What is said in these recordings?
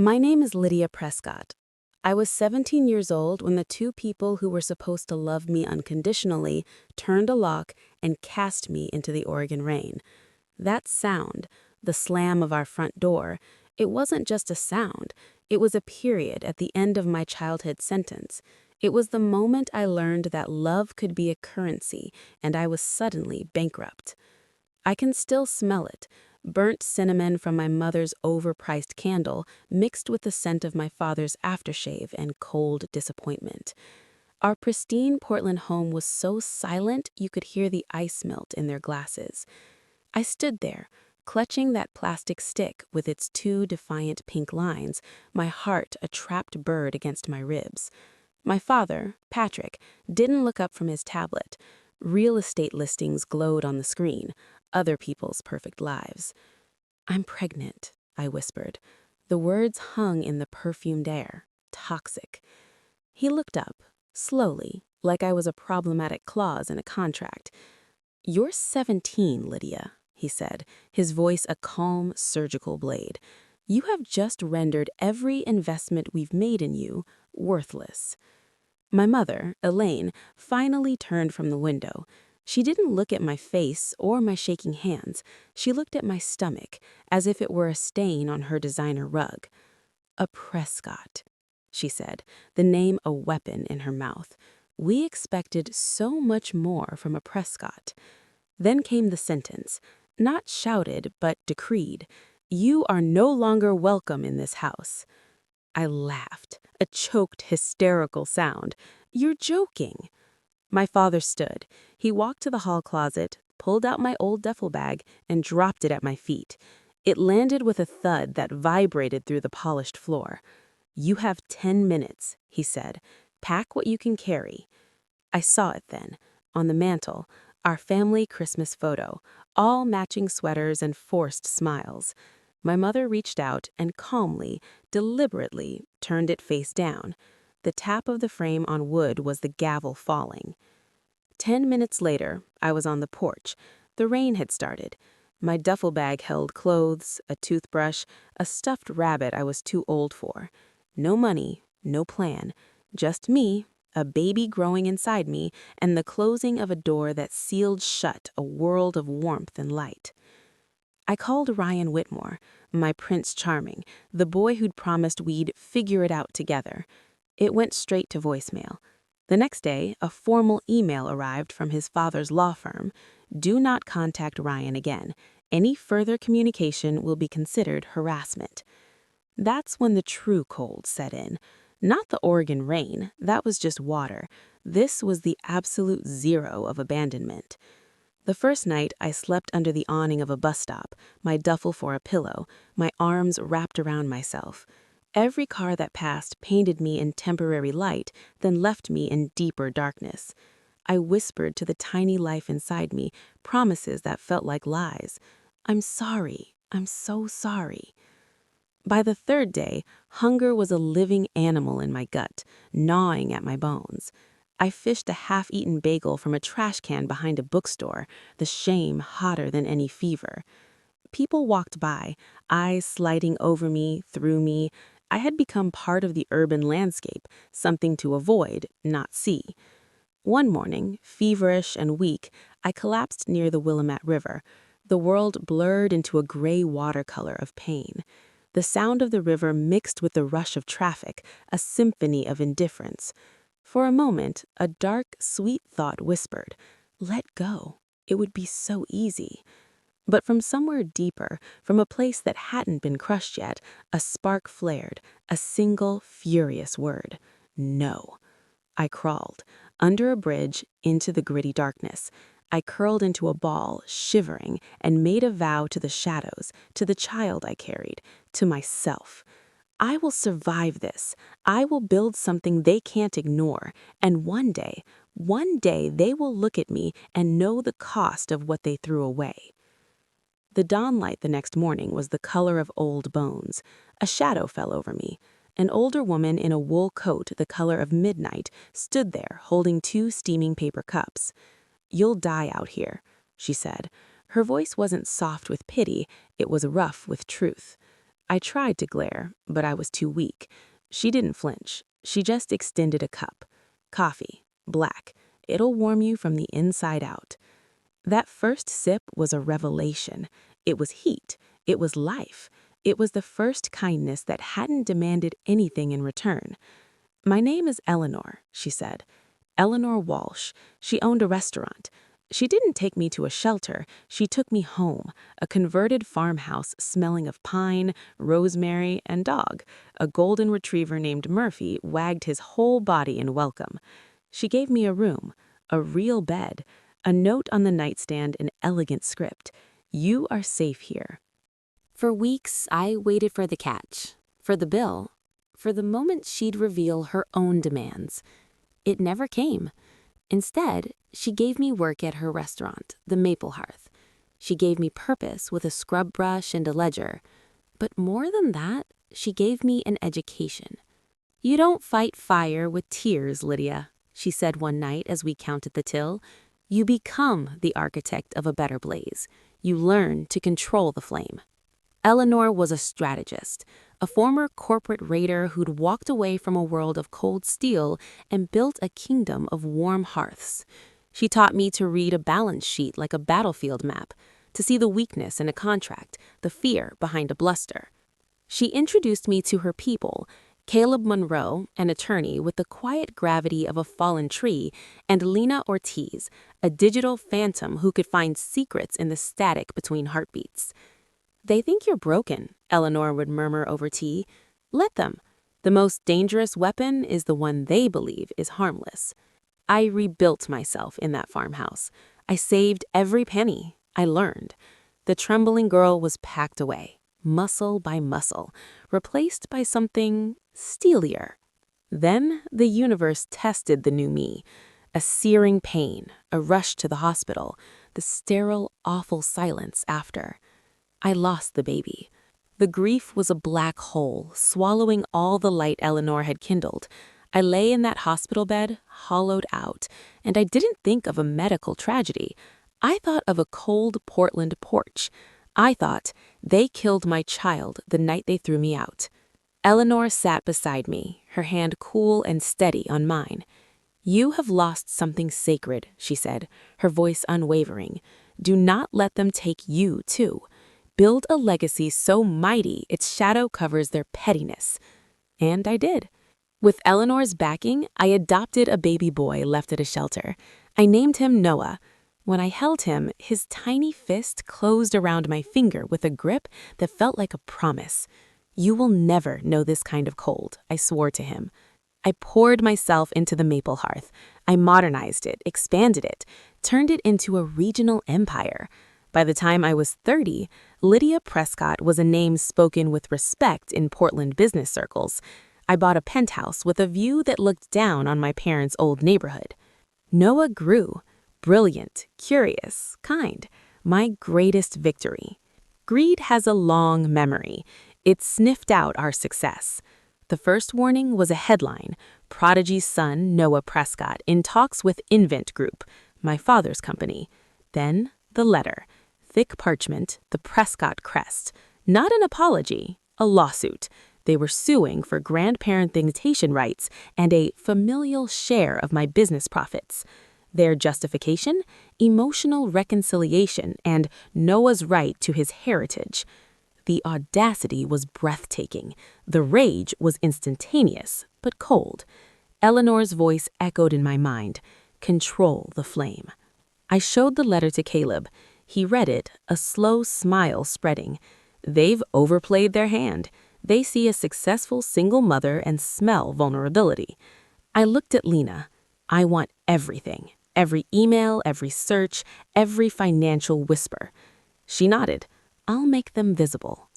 My name is Lydia Prescott. I was 17 years old when the two people who were supposed to love me unconditionally turned a lock and cast me into the Oregon rain. That sound, the slam of our front door, it wasn't just a sound. It was a period at the end of my childhood sentence. It was the moment I learned that love could be a currency, and I was suddenly bankrupt. I can still smell it. Burnt cinnamon from my mother's overpriced candle mixed with the scent of my father's aftershave and cold disappointment. Our pristine Portland home was so silent you could hear the ice melt in their glasses. I stood there, clutching that plastic stick with its two defiant pink lines, my heart a trapped bird against my ribs. My father, Patrick, didn't look up from his tablet. Real estate listings glowed on the screen, other people's perfect lives. "I'm pregnant," I whispered. The words hung in the perfumed air, toxic. He looked up, slowly, like I was a problematic clause in a contract. "You're 17, Lydia," he said, his voice a calm, surgical blade. "You have just rendered every investment we've made in you worthless." My mother, Elaine, finally turned from the window. She didn't look at my face or my shaking hands. She looked at my stomach, as if it were a stain on her designer rug. "A Prescott," she said, the name a weapon in her mouth. We expected so much more from a Prescott. Then came the sentence, not shouted but decreed. "You are no longer welcome in this house." I laughed, a choked, hysterical sound. "You're joking." My father stood. He walked to the hall closet, pulled out my old duffel bag, and dropped it at my feet. It landed with a thud that vibrated through the polished floor. "You have 10 minutes," he said. "Pack what you can carry." I saw it then, on the mantel, our family Christmas photo, all matching sweaters and forced smiles. My mother reached out and calmly, deliberately, turned it face down. The tap of the frame on wood was the gavel falling. 10 minutes later, I was on the porch. The rain had started. My duffel bag held clothes, a toothbrush, a stuffed rabbit I was too old for. No money, no plan. Just me, a baby growing inside me, and the closing of a door that sealed shut a world of warmth and light. I called Ryan Whitmore, my Prince Charming, the boy who'd promised we'd figure it out together. It went straight to voicemail. The next day, a formal email arrived from his father's law firm. "Do not contact Ryan again. Any further communication will be considered harassment." That's when the true cold set in. Not the Oregon rain, that was just water. This was the absolute zero of abandonment. The first night, I slept under the awning of a bus stop, my duffel for a pillow, my arms wrapped around myself. Every car that passed painted me in temporary light, then left me in deeper darkness. I whispered to the tiny life inside me, promises that felt like lies. "I'm sorry. I'm so sorry." By the third day, hunger was a living animal in my gut, gnawing at my bones. I fished a half-eaten bagel from a trash can behind a bookstore, the shame hotter than any fever. People walked by, eyes sliding over me, through me. I had become part of the urban landscape, something to avoid, not see. One morning, feverish and weak, I collapsed near the Willamette River. The world blurred into a gray watercolor of pain. The sound of the river mixed with the rush of traffic, a symphony of indifference. For a moment, a dark, sweet thought whispered, "Let go. It would be so easy." But from somewhere deeper, from a place that hadn't been crushed yet, a spark flared, a single, furious word. "No." I crawled, under a bridge, into the gritty darkness. I curled into a ball, shivering, and made a vow to the shadows, to the child I carried, to myself. I will survive this. I will build something they can't ignore, and one day they will look at me and know the cost of what they threw away. The dawnlight the next morning was the color of old bones. A shadow fell over me. An older woman in a wool coat the color of midnight stood there holding 2 steaming paper cups. "You'll die out here," she said. Her voice wasn't soft with pity, it was rough with truth. I tried to glare, but I was too weak. She didn't flinch. She just extended a cup. Coffee, black. It'll warm you from the inside out. That first sip was a revelation. It was heat. It was life. It was the first kindness that hadn't demanded anything in return. "My name is Eleanor," she said. "Eleanor Walsh. She owned a restaurant. She didn't take me to a shelter. She took me home, a converted farmhouse smelling of pine, rosemary, and dog. A golden retriever named Murphy wagged his whole body in welcome. She gave me a room, a real bed, a note on the nightstand in elegant script. 'You are safe here.'" For weeks, I waited for the catch, for the bill, for the moment she'd reveal her own demands. It never came. Instead, she gave me work at her restaurant, the Maple Hearth. She gave me purpose with a scrub brush and a ledger. But more than that, she gave me an education. "You don't fight fire with tears, Lydia," she said one night as we counted the till. "You become the architect of a better blaze. You learn to control the flame." Eleanor was a strategist, a former corporate raider who'd walked away from a world of cold steel and built a kingdom of warm hearths. She taught me to read a balance sheet like a battlefield map, to see the weakness in a contract, the fear behind a bluster. She introduced me to her people, Caleb Monroe, an attorney with the quiet gravity of a fallen tree, and Lena Ortiz, a digital phantom who could find secrets in the static between heartbeats. "They think you're broken," Eleanor would murmur over tea. "Let them. The most dangerous weapon is the one they believe is harmless." I rebuilt myself in that farmhouse. I saved every penny. I learned. The trembling girl was packed away, muscle by muscle, replaced by something steelier. Then the universe tested the new me. A searing pain, a rush to the hospital, the sterile, awful silence after. I lost the baby. The grief was a black hole, swallowing all the light Eleanor had kindled. I lay in that hospital bed, hollowed out, and I didn't think of a medical tragedy. I thought of a cold Portland porch. I thought, they killed my child the night they threw me out. Eleanor sat beside me, her hand cool and steady on mine. "You have lost something sacred," she said, her voice unwavering. "Do not let them take you, too. Build a legacy so mighty its shadow covers their pettiness." And I did. With Eleanor's backing, I adopted a baby boy left at a shelter. I named him Noah. When I held him, his tiny fist closed around my finger with a grip that felt like a promise. "You will never know this kind of cold," I swore to him. I poured myself into the Maple Hearth. I modernized it, expanded it, turned it into a regional empire. By the time I was 30, Lydia Prescott was a name spoken with respect in Portland business circles. I bought a penthouse with a view that looked down on my parents' old neighborhood. Noah grew, brilliant, curious, kind, my greatest victory. Greed has a long memory. It sniffed out our success. The first warning was a headline: "Prodigy's son, Noah Prescott, in talks with Invent Group," my father's company. Then the letter. Thick parchment, the Prescott crest. Not an apology, a lawsuit. They were suing for grandparent dictation rights and a familial share of my business profits. Their justification? Emotional reconciliation and Noah's right to his heritage. The audacity was breathtaking. The rage was instantaneous, but cold. Eleanor's voice echoed in my mind. "Control the flame." I showed the letter to Caleb. He read it, a slow smile spreading. They've overplayed their hand. They see a successful single mother and smell vulnerability. I looked at Lena. I want everything. Every email, every search, every financial whisper. She nodded. I'll make them visible.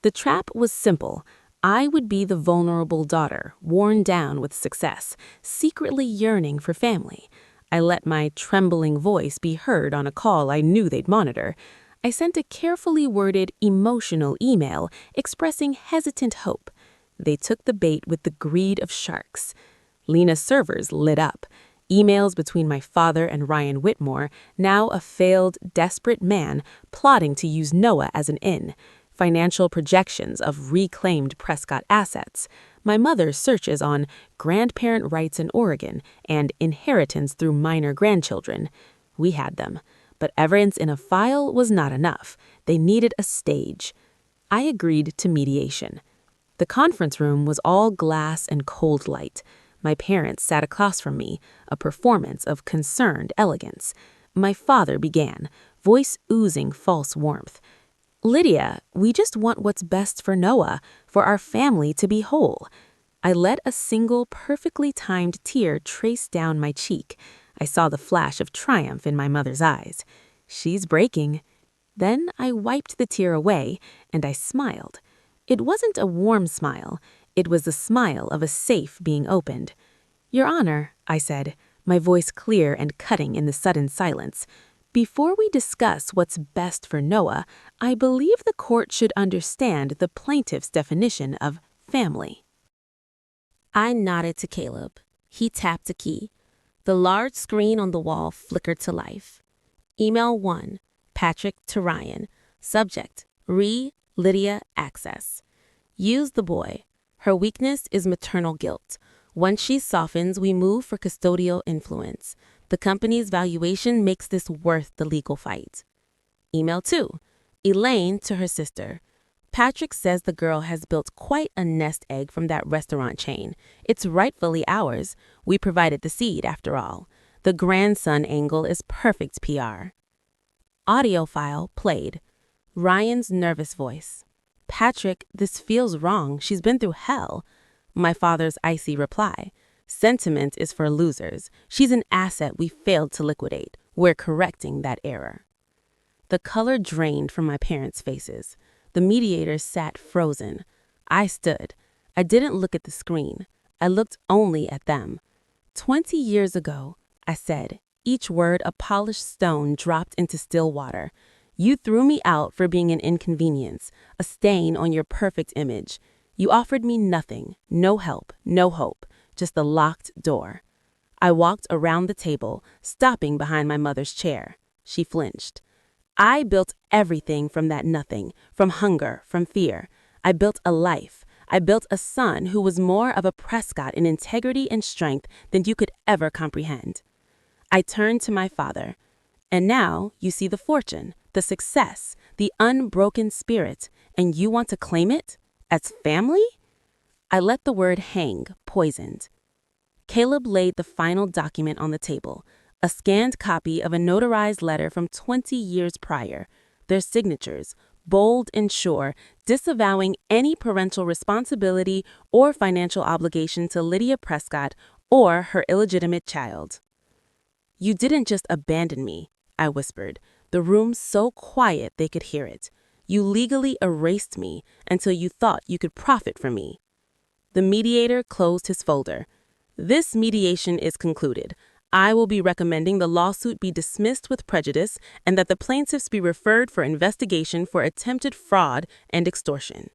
The trap was simple. I would be the vulnerable daughter, worn down with success, secretly yearning for family. I let my trembling voice be heard on a call I knew they'd monitor. I sent a carefully worded, emotional email expressing hesitant hope. They took the bait with the greed of sharks. Lena's servers lit up. Emails between my father and Ryan Whitmore, now a failed, desperate man, plotting to use Noah as an in. financial projections of reclaimed Prescott assets, my mother's searches on grandparent rights in Oregon and inheritance through minor grandchildren. We had them, but evidence in a file was not enough. They needed a stage. I agreed to mediation. The conference room was all glass and cold light. My parents sat across from me, a performance of concerned elegance. My father began, voice oozing false warmth. "Lydia, we just want what's best for Noah, for our family to be whole." I let a single perfectly timed tear trace down my cheek. I saw the flash of triumph in my mother's eyes. She's breaking. Then I wiped the tear away, and I smiled. It wasn't a warm smile. It was the smile of a safe being opened. "Your Honor," I said, my voice clear and cutting in the sudden silence, "before we discuss what's best for Noah, I believe the court should understand the plaintiff's definition of family." I nodded to Caleb. He tapped a key. The large screen on the wall flickered to life. Email 1, Patrick to Ryan. Subject, Lydia access. Use the boy. Her weakness is maternal guilt. Once she softens, we move for custodial influence. The company's valuation makes this worth the legal fight. Email 2, Elaine to her sister. Patrick says the girl has built quite a nest egg from that restaurant chain. It's rightfully ours. We provided the seed, after all. The grandson angle is perfect PR. Audio file played. Ryan's nervous voice. "Patrick, this feels wrong. She's been through hell." My father's icy reply. "Sentiment is for losers. She's an asset we failed to liquidate. We're correcting that error." The color drained from my parents' faces. The mediators sat frozen. I stood. I didn't look at the screen. I looked only at them. 20 years ago, I said, each word a polished stone dropped into still water. You threw me out for being an inconvenience, a stain on your perfect image. You offered me nothing, no help, no hope, just a locked door. I walked around the table, stopping behind my mother's chair. She flinched. I built everything from that nothing, from hunger, from fear. I built a life. I built a son who was more of a Prescott in integrity and strength than you could ever comprehend. I turned to my father. "And now you see the fortune, the success, the unbroken spirit, and you want to claim it? As family?" I let the word hang, poisoned. Caleb laid the final document on the table, a scanned copy of a notarized letter from 20 years prior, their signatures, bold and sure, disavowing any parental responsibility or financial obligation to Lydia Prescott or her illegitimate child. "You didn't just abandon me," I whispered, the room so quiet they could hear it. "You legally erased me until you thought you could profit from me." The mediator closed his folder. "This mediation is concluded. I will be recommending the lawsuit be dismissed with prejudice and that the plaintiffs be referred for investigation for attempted fraud and extortion."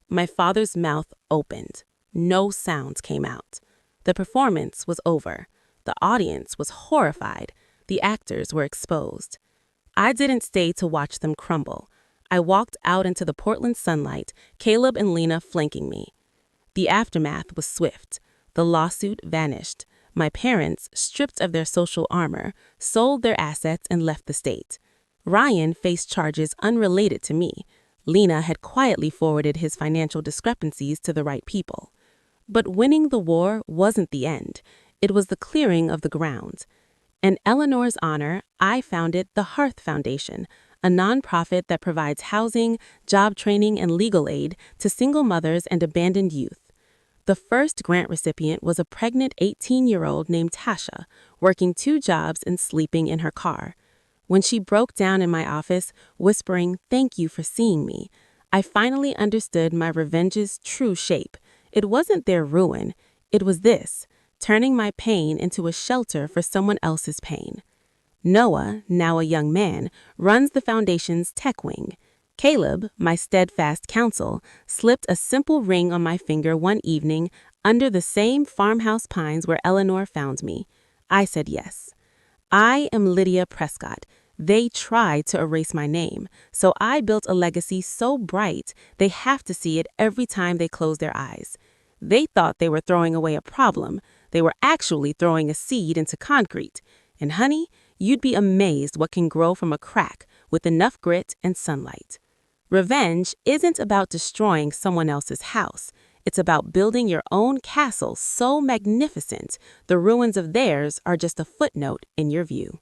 My father's mouth opened. No sound came out. The performance was over. The audience was horrified. The actors were exposed. I didn't stay to watch them crumble. I walked out into the Portland sunlight, Caleb and Lena flanking me. The aftermath was swift. The lawsuit vanished. My parents, stripped of their social armor, sold their assets and left the state. Ryan faced charges unrelated to me. Lena had quietly forwarded his financial discrepancies to the right people. But winning the war wasn't the end. It was the clearing of the ground. In Eleanor's honor, I founded the Hearth Foundation, a nonprofit that provides housing, job training, and legal aid to single mothers and abandoned youth. The first grant recipient was a pregnant 18-year-old named Tasha, working 2 jobs and sleeping in her car. When she broke down in my office, whispering, "Thank you for seeing me," I finally understood my revenge's true shape. It wasn't their ruin. It was this, turning my pain into a shelter for someone else's pain. Noah, now a young man, runs the foundation's tech wing. Caleb, my steadfast counsel, slipped a simple ring on my finger one evening under the same farmhouse pines where Eleanor found me. I said yes. I am Lydia Prescott, They tried to erase my name, so I built a legacy so bright they have to see it every time they close their eyes. They thought they were throwing away a problem. They were actually throwing a seed into concrete. And honey, you'd be amazed what can grow from a crack with enough grit and sunlight. Revenge isn't about destroying someone else's house. It's about building your own castle so magnificent the ruins of theirs are just a footnote in your view.